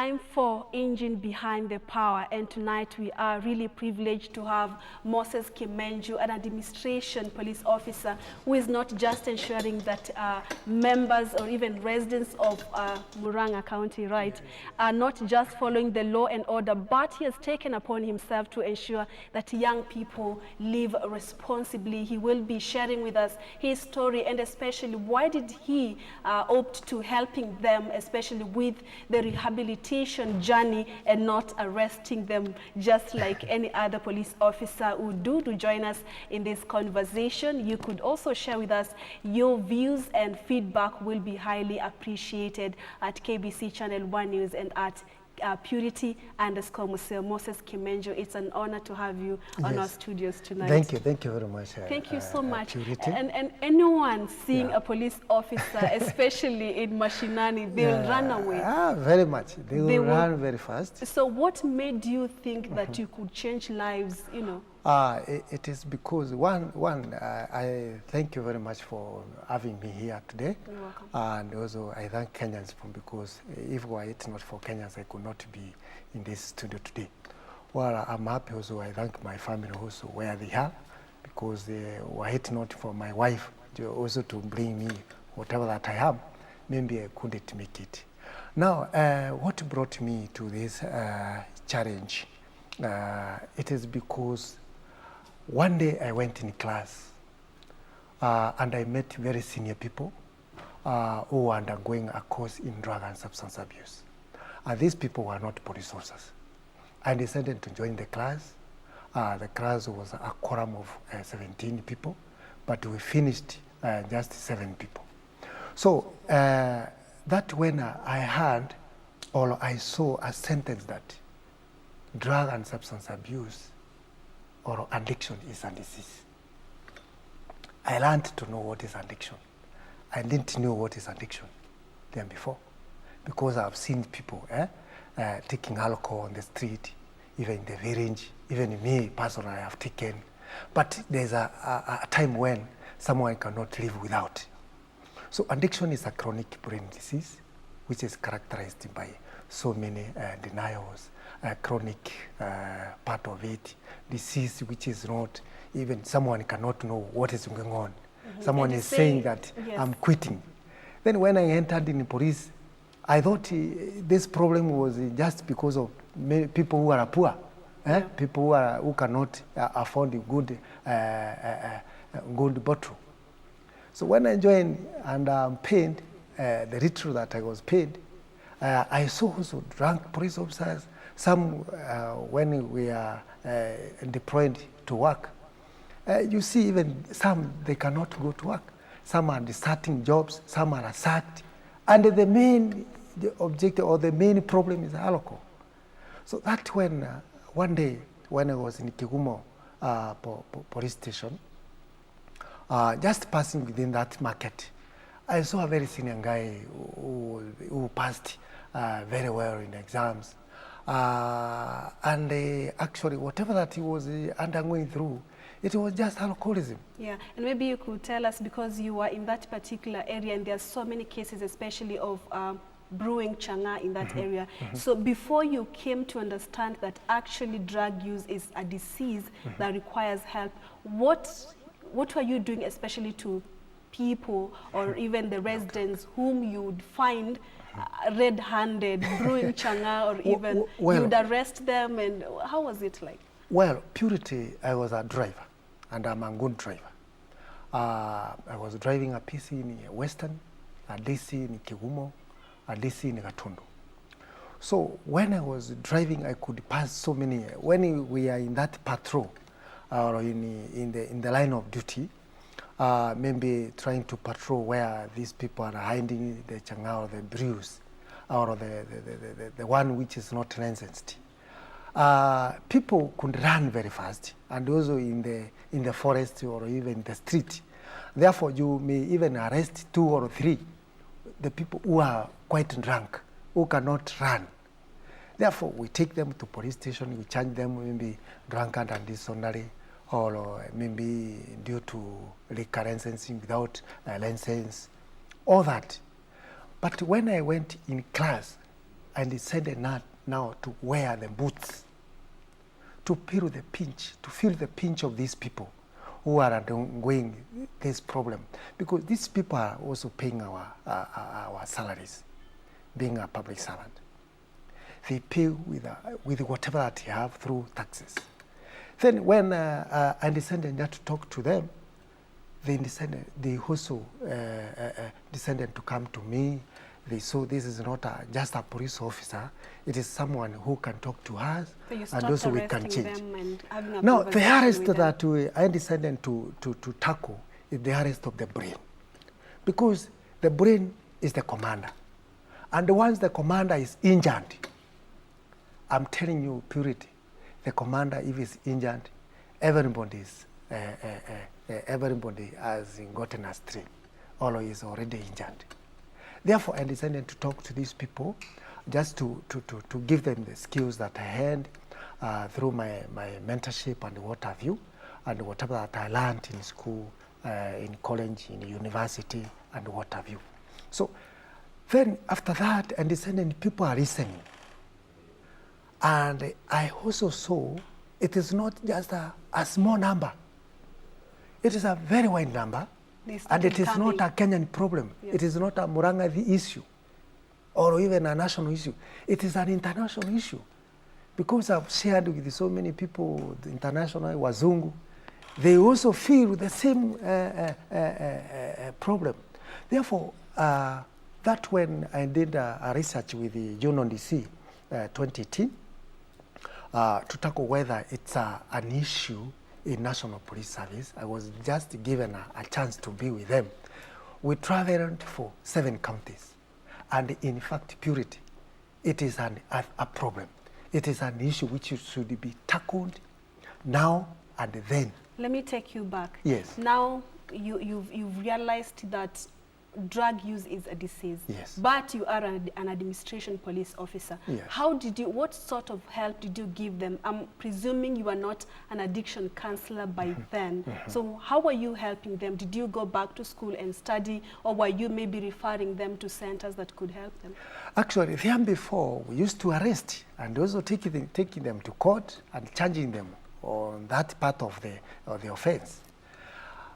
time for Engine Behind the Power, and tonight we are really privileged to have Moses Kimenchu, an administration police officer who is not just ensuring that members or even residents of Murang'a County, right, are not just following the law and order, but he has taken upon himself to ensure that young people live responsibly. He will be sharing with us his story, and especially why did he opt to helping them, especially with the rehabilitation journey, and not arresting them just like any other police officer would do. To join us in this conversation, you could also share with us your views, and feedback will be highly appreciated at KBC Channel 1 News and at Purity_Museo. Moses Kimenchu, it's an honor to have you on our studios tonight. Thank you very much. Thank you so much. Purity. And anyone seeing a police officer, especially in Mashinani, they'll run away. Very much. They will run very fast. So what made you think that you could change lives, you know? It is because, I thank you very much for having me here today. You're welcome. And also, I thank Kenyans because if were it not for Kenyans, I could not be in this studio today. Well, I'm happy also, I thank my family also where they are, because were it not for my wife also to bring me whatever that I have, maybe I couldn't make it. Now, what brought me to this challenge? It is because one day I went in class and I met very senior people who were undergoing a course in drug and substance abuse. And these people were not police officers. I decided to join the class. The class was a quorum of 17 people, but we finished just 7 people. So that when I heard or I saw a sentence that drug and substance abuse or addiction is a disease, I learned to know what is addiction. I didn't know what is addiction than before, because I've seen people taking alcohol on the street, even in the village, even me personally I have taken. But there's a time when someone cannot live without. So addiction is a chronic brain disease, which is characterized by so many denials, chronic part of it, disease which is not, even someone cannot know what is going on. Someone is saying that I'm quitting. Then when I entered in police, I thought this problem was just because of people who are poor, people who cannot afford a good bottle. So when I joined and I'm paid the little that I was paid, I saw also drunk police officers. Some when we are deployed to work, you see even some, they cannot go to work. Some are starting jobs, some are sacked. And the main objective or the main problem is alcohol. So that when, one day when I was in Kigumo police station, just passing within that market, I saw a very senior guy who passed very well in exams. And actually, whatever that he was undergoing through, it was just alcoholism. Yeah, and maybe you could tell us, because you were in that particular area and there are so many cases, especially of brewing changa in that area. So before you came to understand that actually drug use is a disease that requires help, what were you doing especially to people or even the residents whom you would find red-handed brewing changa, or even you'd arrest them, and how was it like? Well, Purity, I was a driver, and I'm a good driver. I was driving a PC in Western, a DC in Kigumo, a DC in Gatundu. So when I was driving, I could pass so many. When we are in that patrol, or in the line of duty, maybe trying to patrol where these people are hiding the changa or the brews, or the one which is not licensed. People could run very fast, and also in the forest or even in the street. Therefore, you may even arrest 2 or 3, the people who are quite drunk, who cannot run. Therefore, we take them to police station, we charge them maybe drunkard and disorderly, or maybe due to liquor licensing without a license, all that. But when I went in class, I decided now to wear the boots, to feel the pinch of these people who are undergoing this problem, because these people are also paying our salaries, being a public servant. They pay with whatever that they have through taxes. Then when I decided not to talk to them, they also decided to come to me. They saw this is not just a police officer, it is someone who can talk to us, So you and also we can change. them and having a Now, the arrest with them. that I decided to tackle is the arrest of the brain. Because the brain is the commander. And once the commander is injured, I'm telling you, Purity, the commander, if he's injured, everybody has gotten astray, or is already injured. Therefore, I decided to talk to these people just to give them the skills that I had through my mentorship and what have you, and whatever that I learned in school, in college, in university, and what have you. So then after that, I decided people are listening. And I also saw it is not just a small number. It is a very wide number. And it is not a Kenyan problem. Yes. It is not a Murang'a issue or even a national issue. It is an international issue. Because I've shared with so many people, the international, Wazungu, they also feel the same problem. Therefore, that when I did a research with the UNODC 2018 to tackle whether it's an issue in National Police Service, I was just given a chance to be with them. We traveled for 7 counties. And in fact, Purity, it is a problem. It is an issue which should be tackled now and then. Let me take you back. Yes. Now you've realized that drug use is a disease. Yes. But you are an administration police officer. Yes. What sort of help did you give them? I'm presuming you are not an addiction counselor by then. So how were you helping them? Did you go back to school and study, or were you maybe referring them to centers that could help them? Actually, then before, we used to arrest and also taking them to court and charging them on that part of the offense.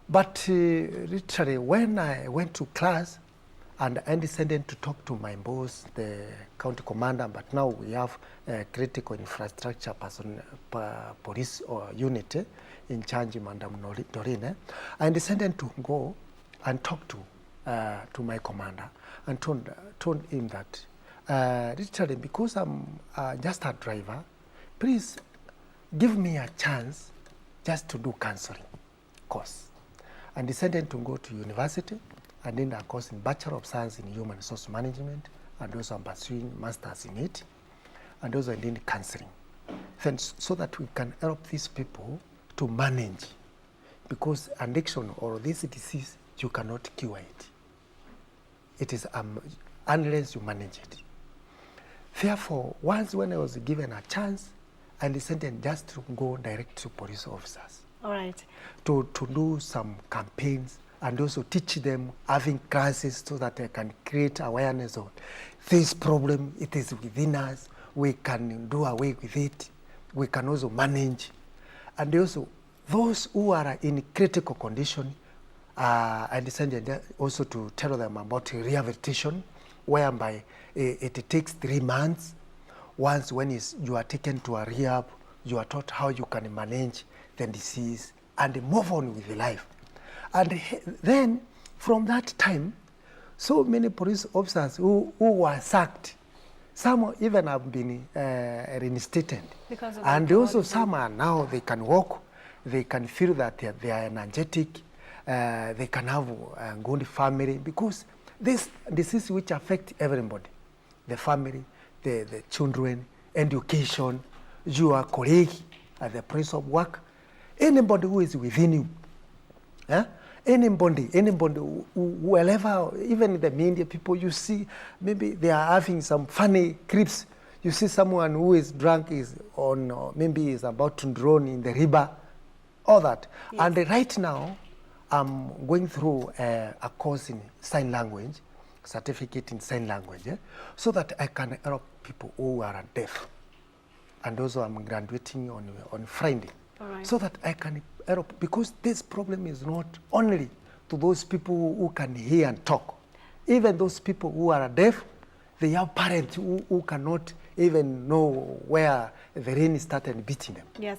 But literally, when I went to class and I decided to talk to my boss, the county commander, but now we have critical infrastructure police or unit in charge, Madam Dorine, I decided to go and talk to my commander and told him that literally, because I'm just a driver, please give me a chance just to do counseling course. And decided to go to university and then a course in Bachelor of Science in Human Resource Management, and also I'm pursuing Masters in it, and also I did counseling. Then so that we can help these people to manage, because addiction or this disease, you cannot cure it. It is unless you manage it. Therefore, once when I was given a chance, I decided just to go direct to police officers. All right. To do some campaigns and also teach them, having classes so that they can create awareness of this problem. It is within us. We can do away with it. We can also manage. And also, those who are in critical condition, I decided also to tell them about rehabilitation, whereby it takes 3 months. Once when you are taken to a rehab, you are taught how you can manage the disease and move on with the life. And then from that time, so many police officers who were sacked, some even have been reinstated. Because of and also some are now, they can walk, they can feel that they are energetic, they can have a good family, because this disease which affects everybody, the family, the children, education, your colleague at the place of work, anybody who is within you, anybody, whoever, even the media people, you see, maybe they are having some funny clips. You see someone who is drunk is on, maybe is about to drown in the river, all that. Yes. And right now, I'm going through a course in sign language certificate in sign language, so that I can help people who are deaf. And also I'm graduating on Friday. All right. So that I can help, because this problem is not only to those people who can hear and talk. Even those people who are deaf, they have parents who cannot even know where the rain started beating them. Yes.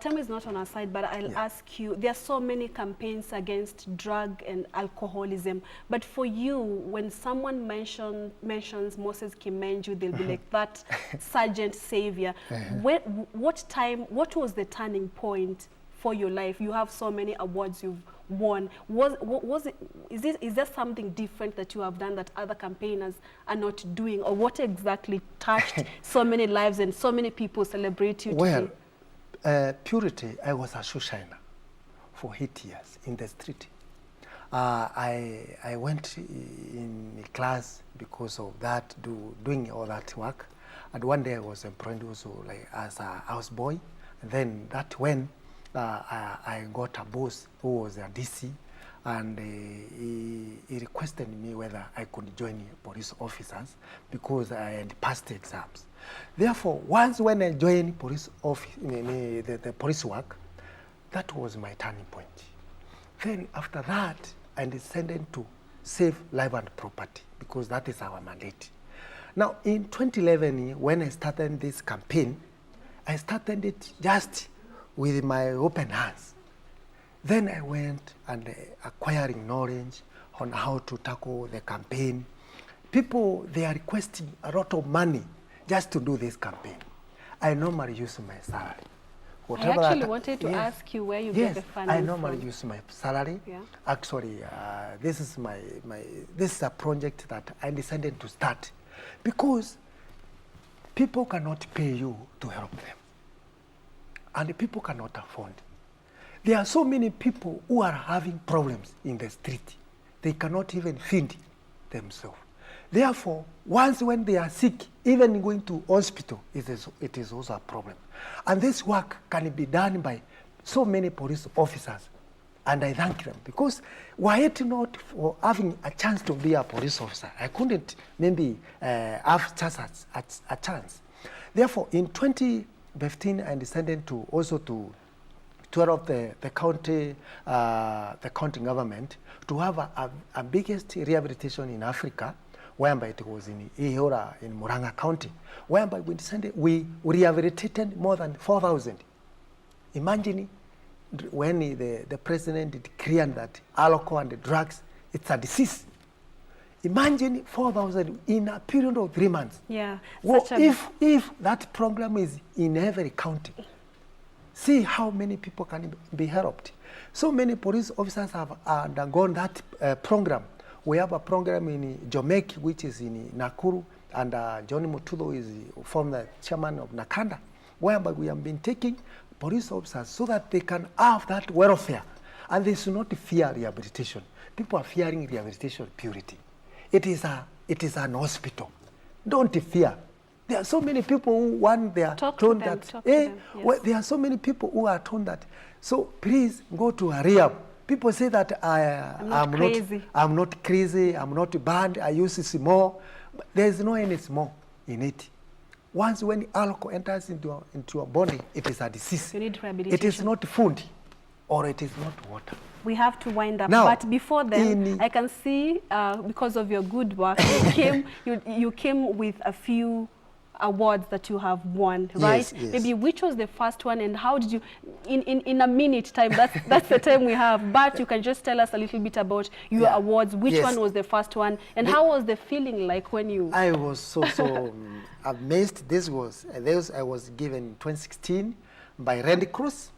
Time is not on our side, but I'll ask you, there are so many campaigns against drug and alcoholism, but for you, when someone mentions Moses Kimenchu, they'll be like, that sergeant savior. What was the turning point for your life? You have so many awards you've won. Is there something different that you have done that other campaigners are not doing, or what exactly touched so many lives and so many people celebrate you today? Purity, I was a shoe shiner for 8 years in the street. I went in class because of that, doing all that work. And one day I was employed also like as a houseboy. And then that when I got a boss who was a DC, and he requested me whether I could join police officers because I had passed the exams. Therefore, once when I joined police office, the police work, that was my turning point. Then after that, I decided to save life and property because that is our mandate. Now, in 2011, when I started this campaign, I started it just with my open hands. Then I went and acquiring knowledge on how to tackle the campaign. People, they are requesting a lot of money just to do this campaign. I normally use my salary. Whatever I actually wanted to ask you where you get the funding I normally from. use my salary. Yeah. Actually, this is this is a project that I decided to start because people cannot pay you to help them, and the people cannot afford. There are so many people who are having problems in the street. They cannot even feed themselves. Therefore, once when they are sick, even going to hospital, it is also a problem. And this work can be done by so many police officers. And I thank them because were it not for having a chance to be a police officer, I couldn't maybe have a chance. Therefore, in 2015, I decided to also to help the county government to have a biggest rehabilitation in Africa, whereby it was in Ihora in Muranga County, whereby we rehabilitated more than 4,000. Imagine when the president declared that alcohol and drugs, it's a disease. Imagine 4,000 in a period of 3 months. Yeah. Well, if that program is in every county, see how many people can be helped. So many police officers have undergone that program. We have a program in Jomek, which is in Nakuru, and Johnny Mutulo is former chairman of Nakanda, whereby we have been taking police officers so that they can have that welfare, and they should not fear rehabilitation. People are fearing rehabilitation purity. It is an hospital. Don't fear. There are so many people who they are told that. Well, there are so many people who are told that. So please go to a rehab. People say that I'm not crazy, I'm not bad, I use small. But there is no any small in it. Once when alcohol enters into your body, it is a disease. You need rehabilitation. It is not food, or it is not water. We have to wind up. Now, but before then, I can see because of your good work, you came with a few awards that you have won, right? Yes, yes. Maybe which was the first one, and how did you, in a minute time, that's the time we have, but you can just tell us a little bit about your awards. Which one was the first one, and how was the feeling like when you... I was so amazed. I was given in 2016 by Red Cross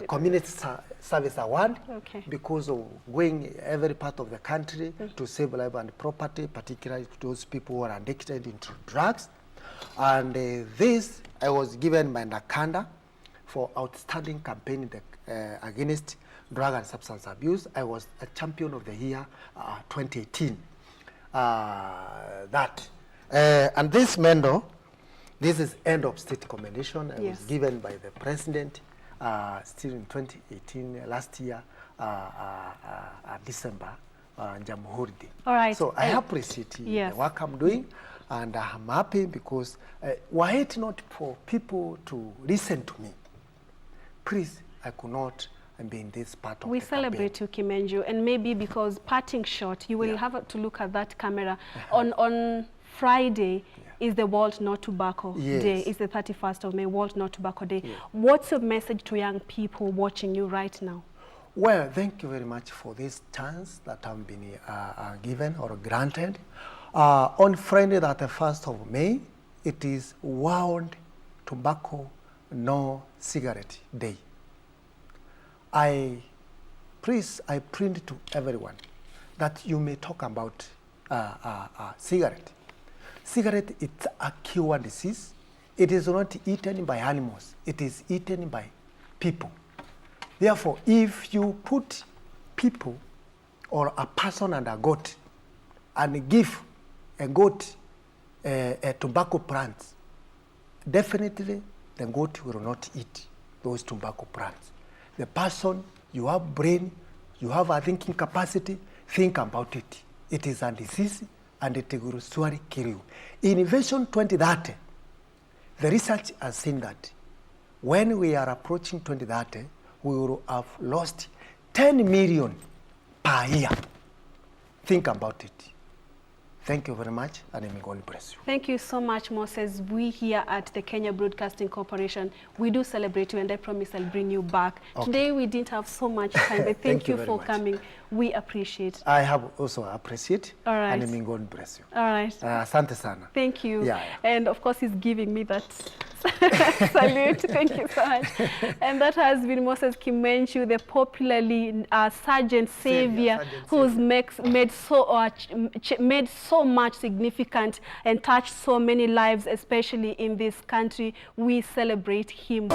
Community Service Award, because of going every part of the country to save life and property, particularly to those people who are addicted into drugs. And this I was given by Nakanda for outstanding campaign against drug and substance abuse. I was a champion of the year 2018. And this medal, this is end of state commendation. I was given by the president still in 2018, last year, December Jamhuri Day. All right. So I appreciate the work I'm doing, and I'm happy because were it not for people to listen to me, please, I could not be in this part of we the celebrate campaign. you, Kimenchu, and maybe because parting shot, you will have to look at that camera. On Friday is the World No Tobacco Day. It's the 31st of May, World No Tobacco Day. What's your message to young people watching you right now? Well, thank you very much for this chance that I've been given or granted. On Friday, the 1st of May, it is World Tobacco No Cigarette Day. I print to everyone that you may talk about cigarette. Cigarette, it's a cure disease. It is not eaten by animals. It is eaten by people. Therefore, if you put people or a person and a goat and give a goat a tobacco plant, definitely the goat will not eat those tobacco plants. The person, you have brain, you have a thinking capacity, think about it. It is a disease and it will surely kill you. In Vision 2030, the research has seen that when we are approaching 2030, we will have lost 10 million per year. Think about it. Thank you very much, and may God bless you. Thank you so much, Moses. We here at the Kenya Broadcasting Corporation, we do celebrate you, and I promise I'll bring you back. Okay. Today we didn't have so much time, but thank you for coming. We appreciate it. I have also appreciate. All right. And may God bless you. All right. Asante sana. Thank you. Yeah. And of course, he's giving me that salute. Thank you so much. And that has been Moses Kimenchu, the popularly Sergeant Savior, who's made so much significant and touched so many lives, especially in this country. We celebrate him.